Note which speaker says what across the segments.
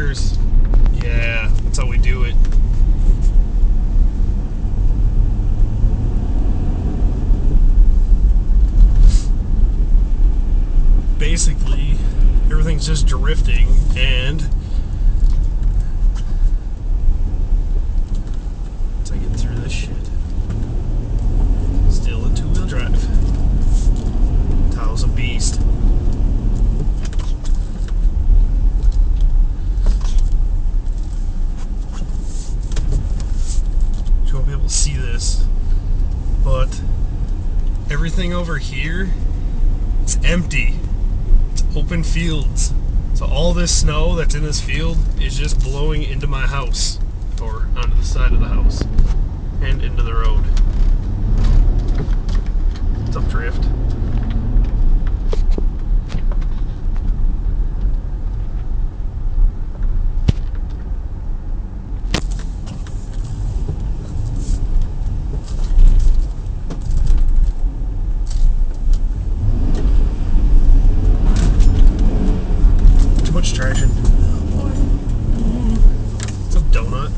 Speaker 1: markers. Yeah, that's how we do it. Basically, everything's just drifting, and once I get through this shit, still in two-wheel drive. Tahoe's a beast. You won't be able to see this, but everything over here, it's empty. It's open fields. So all this snow that's in this field is just blowing into my house, or onto the side of the house, and into the road. It's up drift. Traction. It's a donut.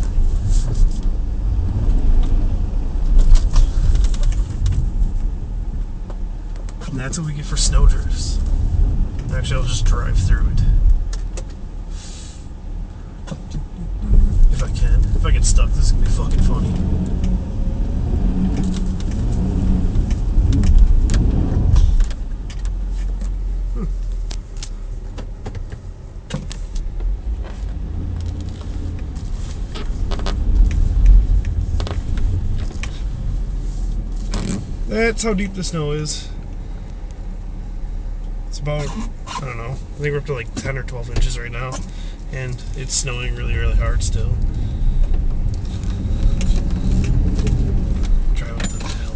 Speaker 1: And that's what we get for snow drifts. Actually, I'll just drive through it. If I can. If I get stuck, this is gonna be fucking funny. That's how deep the snow is. It's about, I don't know, I think we're up to like 10 or 12 inches right now. And it's snowing really, really hard still. Drive up to the hill.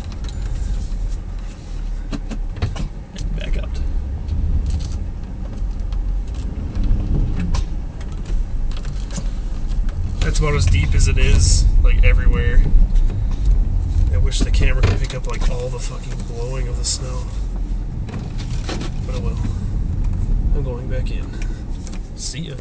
Speaker 1: Back up. That's about as deep as it is, like everywhere. I wish the camera could pick up like all the fucking blowing of the snow. But it will. I'm going back in. See ya.